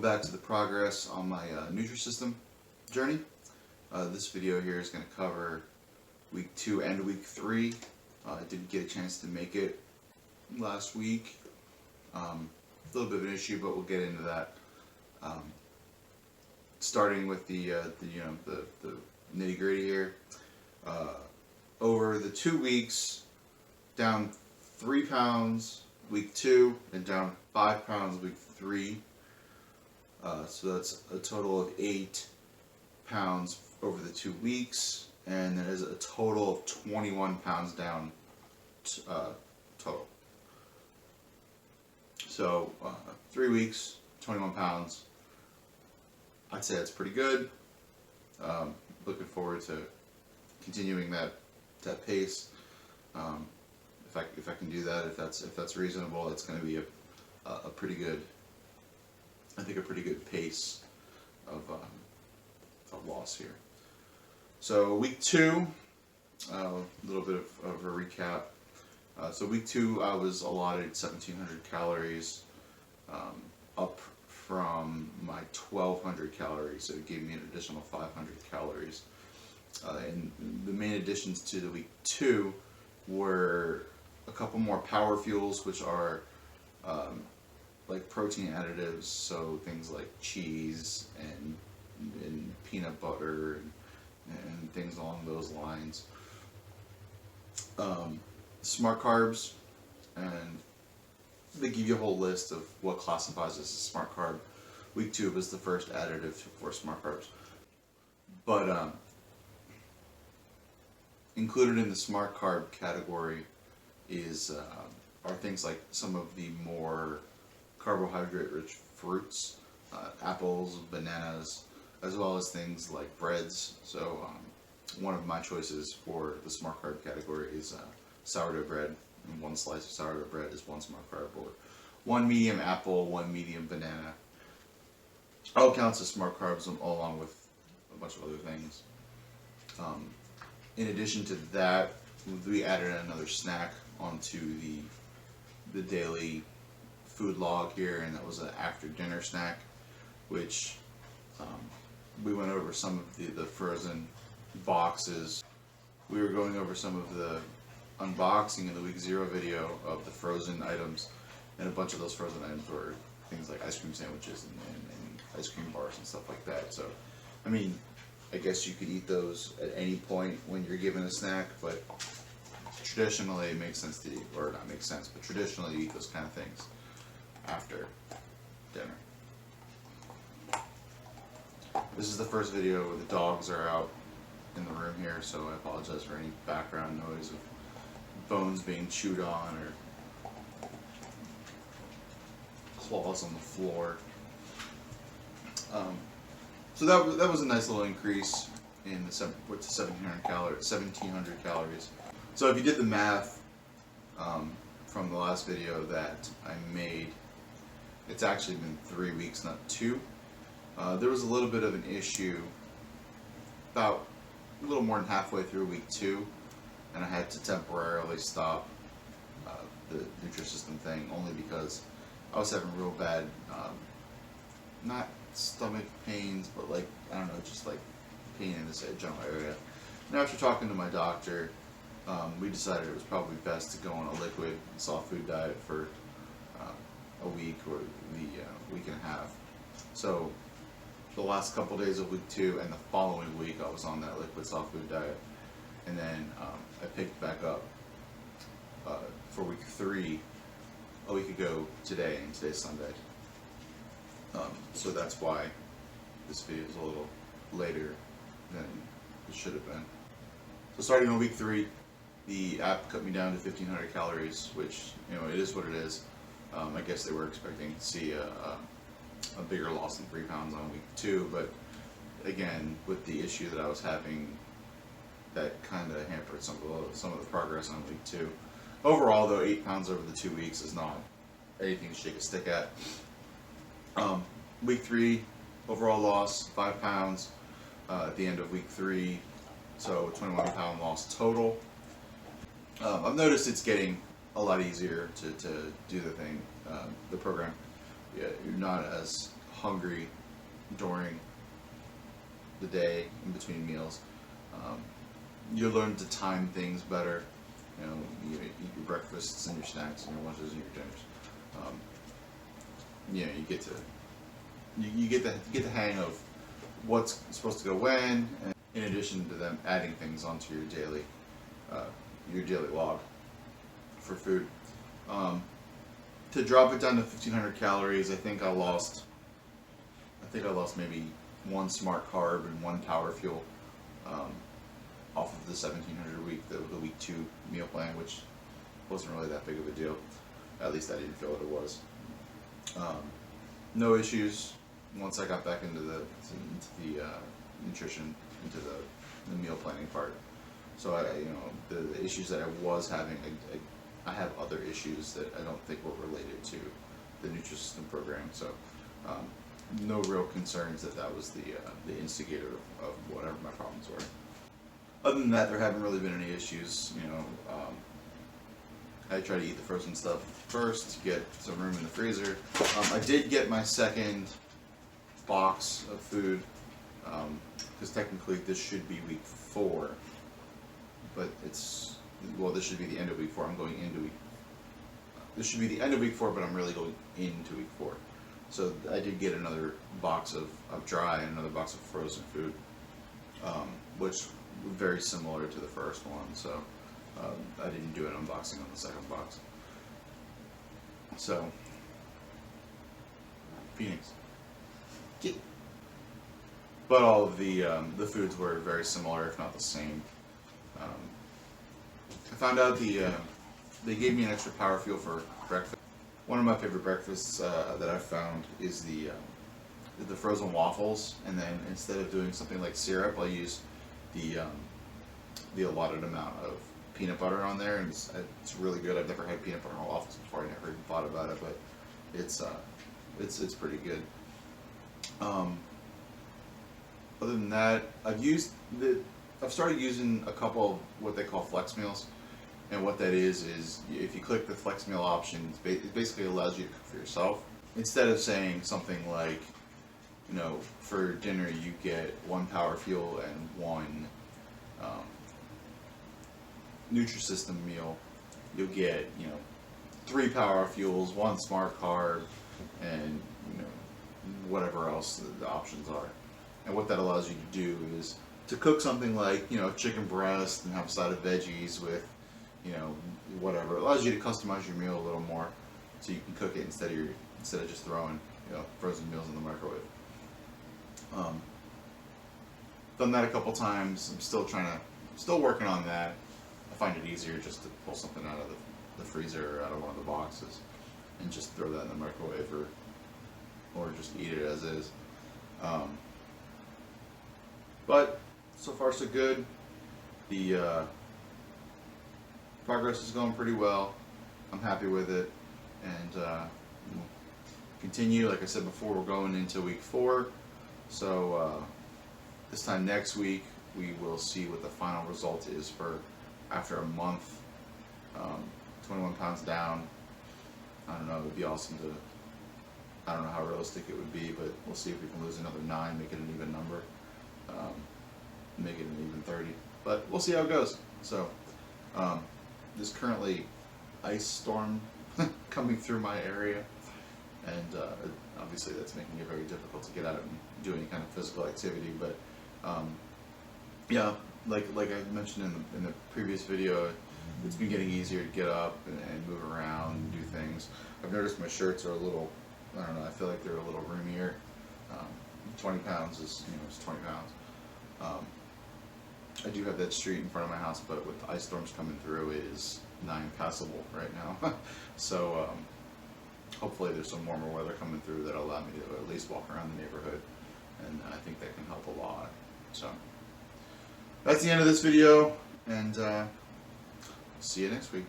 back to the progress on my Nutrisystem journey. This video here is going to cover week 2 and week 3. I didn't get a chance to make it last week. A little bit of an issue, but we'll get into that. Starting with the nitty gritty here. Over the 2 weeks, down 3 pounds week 2 and down 5 pounds week 3. So that's a total of 8 pounds over the 2 weeks, and that is a total of 21 pounds down total. So 3 weeks, 21 pounds. I'd say that's pretty good. Looking forward to continuing that pace. If I can do that, if that's reasonable, that's going to be a pretty good. I think a pretty good pace of loss here. So week 2, a little bit of a recap. So week 2, I was allotted 1,700 calories, up from my 1,200 calories. So it gave me an additional 500 calories. And the main additions to the week 2 were a couple more power fuels, which are like protein additives, so things like cheese and peanut butter and things along those lines. Smart carbs, and they give you a whole list of what classifies as a smart carb. Week 2 was the first additive for smart carbs, but included in the smart carb category are things like some of the more carbohydrate-rich fruits, apples, bananas, as well as things like breads. So one of my choices for the smart carb category is sourdough bread. And 1 slice of sourdough bread is 1 smart carb, or 1 medium apple, 1 medium banana. All counts as smart carbs, along with a bunch of other things. In addition to that, we added another snack onto the daily food log here, and that was an after dinner snack, which we went over some of the frozen boxes. We were going over some of the unboxing in the week 0 video of the frozen items, and a bunch of those frozen items were things like ice cream sandwiches and ice cream bars and stuff like that. So, I mean, I guess you could eat those at any point when you're given a snack, but traditionally it makes sense to eat, or not makes sense, but traditionally you eat those kind of things after dinner. This is the first video where the dogs are out in the room here, so I apologize for any background noise of bones being chewed on or claws on the floor. So that was a nice little increase in the 1,700 calories. So if you did the math from the last video that I made, it's actually been 3 weeks, not 2. There was a little bit of an issue about a little more than halfway through week 2, and I had to temporarily stop the Nutrisystem thing, only because I was having real bad, not stomach pains, but like, I don't know, just like pain in this general area. And after talking to my doctor, we decided it was probably best to go on a liquid soft food diet for a week or the week and a half. So the last couple days of week 2 and the following week, I was on that liquid soft food diet, and then I picked back up for week 3 a week ago today, and today's Sunday. So that's why this video is a little later than it should have been. So starting on week 3, the app cut me down to 1,500 calories, which, you know, it is what it is. I guess they were expecting to see a bigger loss than 3 pounds on week 2, but again, with the issue that I was having, that kind of hampered some of the progress on week 2. Overall, though, 8 pounds over the 2 weeks is not anything to shake a stick at. Week 3, overall loss, 5 pounds at the end of week 3, so 21 pound loss total. I've noticed it's getting a lot easier to do the program. Yeah, you're not as hungry during the day in between meals. You learn to time things better. You know, you eat your breakfasts and your snacks and your lunches and your dinners. You know, you get the hang of what's supposed to go when, and in addition to them adding things onto your daily log for food. To drop it down to 1,500 calories, I think I lost maybe one smart carb and one power fuel off of the 1,700 a week, the week 2 meal plan, which wasn't really that big of a deal. At least I didn't feel it was. No issues once I got back into the nutrition, into the meal planning part. So the issues that I was having, I have other issues that I don't think were related to the Nutrisystem program. So no real concerns that was the instigator of whatever my problems were. Other than that, there haven't really been any issues. I try to eat the frozen stuff first to get some room in the freezer. I did get my second box of food, because technically this should be week 4, but this should be the end of week 4. This should be the end of week 4, but I'm really going into week 4. So I did get another box of dry and another box of frozen food, which very similar to the first one. So I didn't do an unboxing on the second box. So Phoenix. But all of the foods were very similar, if not the same. I found out they gave me an extra power fuel for breakfast. One of my favorite breakfasts that I've found is the frozen waffles, and then instead of doing something like syrup, I'll use the allotted amount of peanut butter on there, and it's really good. I've never had peanut butter on waffles before. I never even thought about it, but it's pretty good. Other than that, I've started using a couple of what they call flex meals, and what that is if you click the flex meal option, it basically allows you to cook for yourself. Instead of saying something like, for dinner you get 1 power fuel and 1 Nutrisystem meal, you'll get 3 power fuels, 1 smart carb, and whatever else the options are. And what that allows you to do is to cook something like chicken breast and have a side of veggies with whatever. It allows you to customize your meal a little more, so you can cook it instead of just throwing frozen meals in the microwave. Done that a couple times. I'm still working on that. I find it easier just to pull something out of the freezer or out of one of the boxes and just throw that in the microwave, or just eat it as is. But so far so good. The progress is going pretty well. I'm happy with it, and we'll continue. Like I said before, we're going into week 4, so this time next week we will see what the final result is for after a month. 21 pounds down. I don't know, it would be awesome to, I don't know how realistic it would be, but we'll see if we can lose another 9, make it an even number, make it an even 30, but we'll see how it goes. So there's currently ice storm coming through my area, and obviously that's making it very difficult to get out and do any kind of physical activity. But yeah, like I mentioned in the previous video, it's been getting easier to get up and move around and do things. I've noticed my shirts are a little, I don't know, I feel like they're a little roomier. 20 pounds is, it's 20 pounds. I do have that street in front of my house, but with the ice storms coming through, it is nigh impassable right now. So hopefully there's some warmer weather coming through that'll allow me to at least walk around the neighborhood, and I think that can help a lot. So that's the end of this video, and see you next week.